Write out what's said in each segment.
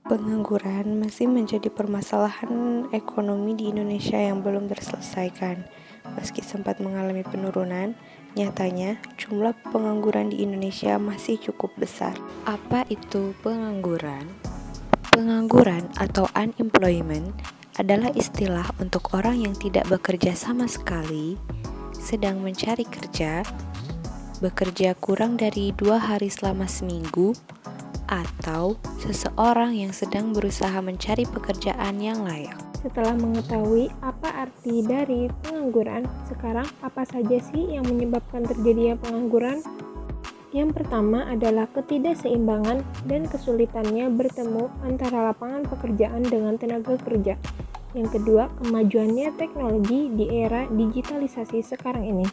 Pengangguran masih menjadi permasalahan ekonomi di Indonesia yang belum terselesaikan. Meski sempat mengalami penurunan, nyatanya jumlah pengangguran di Indonesia masih cukup besar. Apa itu pengangguran? Pengangguran atau unemployment adalah istilah untuk orang yang tidak bekerja sama sekali, sedang mencari kerja, bekerja kurang dari 2 hari selama seminggu, atau seseorang yang sedang berusaha mencari pekerjaan yang layak. Setelah mengetahui apa arti dari pengangguran, sekarang apa saja sih yang menyebabkan terjadinya pengangguran? Yang pertama adalah ketidakseimbangan dan kesulitannya bertemu antara lapangan pekerjaan dengan tenaga kerja. Yang kedua, kemajuannya teknologi di era digitalisasi sekarang ini.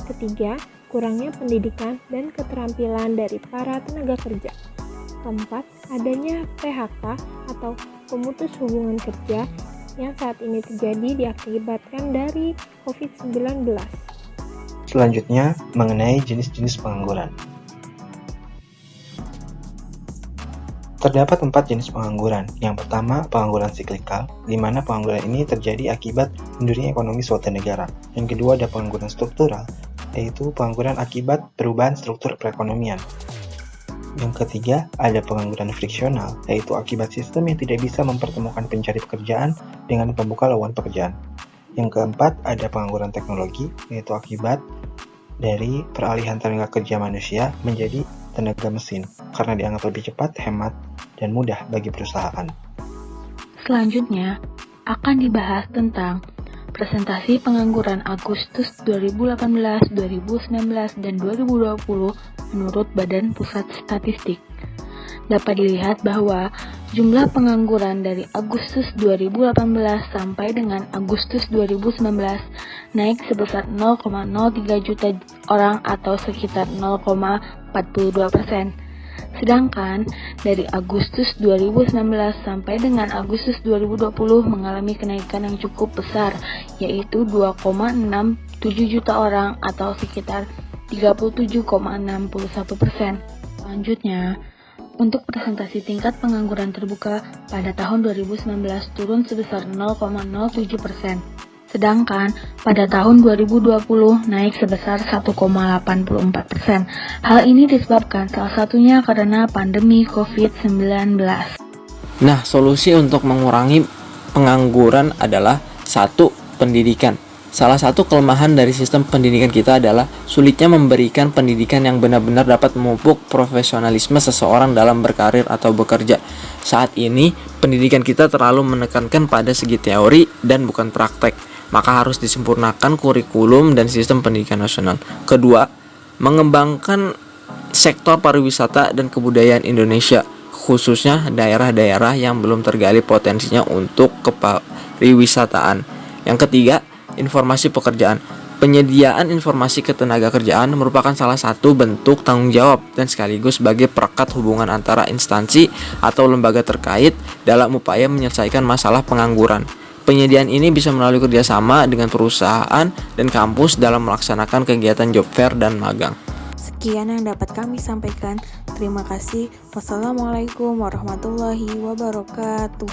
Ketiga, kurangnya pendidikan dan keterampilan dari para tenaga kerja. Keempat, adanya PHK atau pemutus hubungan kerja yang saat ini terjadi diakibatkan dari COVID-19. Selanjutnya, mengenai jenis-jenis pengangguran. Terdapat 4 jenis pengangguran. Yang pertama, pengangguran siklikal, di mana pengangguran ini terjadi akibat mundurnya ekonomi suatu negara. Yang kedua, ada pengangguran struktural, yaitu pengangguran akibat perubahan struktur perekonomian. Yang ketiga, ada pengangguran friksional, yaitu akibat sistem yang tidak bisa mempertemukan pencari pekerjaan dengan pembuka lowongan pekerjaan. Yang keempat, ada pengangguran teknologi, yaitu akibat dari peralihan tenaga kerja manusia menjadi tenaga mesin, karena dianggap lebih cepat, hemat, dan mudah bagi perusahaan. Selanjutnya, akan dibahas tentang presentasi pengangguran Agustus 2018, 2019, dan 2020 menurut Badan Pusat Statistik. Dapat dilihat bahwa jumlah pengangguran dari Agustus 2018 sampai dengan Agustus 2019 naik sebesar 0,03 juta orang atau sekitar 0,42%. Sedangkan dari Agustus 2019 sampai dengan Agustus 2020 mengalami kenaikan yang cukup besar, yaitu 2,67 juta orang atau sekitar 37,61%. Selanjutnya, untuk presentasi tingkat pengangguran terbuka pada tahun 2019 turun sebesar 0,07%. Sedangkan pada tahun 2020 naik sebesar 1,84%. Hal ini disebabkan salah satunya karena pandemi COVID-19. Nah, solusi untuk mengurangi pengangguran adalah 1. Pendidikan. Salah satu kelemahan dari sistem pendidikan kita adalah sulitnya memberikan pendidikan yang benar-benar dapat memupuk profesionalisme seseorang dalam berkarir atau bekerja. Saat ini, pendidikan kita terlalu menekankan pada segi teori dan bukan praktek. Maka harus disempurnakan kurikulum dan sistem pendidikan nasional. Kedua, mengembangkan sektor pariwisata dan kebudayaan Indonesia, khususnya daerah-daerah yang belum tergali potensinya untuk kepariwisataan. Yang ketiga, informasi pekerjaan. Penyediaan informasi ketenaga kerjaan merupakan salah satu bentuk tanggung jawab dan sekaligus sebagai perekat hubungan antara instansi atau lembaga terkait dalam upaya menyelesaikan masalah pengangguran. Penyediaan ini bisa melalui kerjasama dengan perusahaan dan kampus dalam melaksanakan kegiatan job fair dan magang. Sekian yang dapat kami sampaikan. Terima kasih. Wassalamualaikum warahmatullahi wabarakatuh.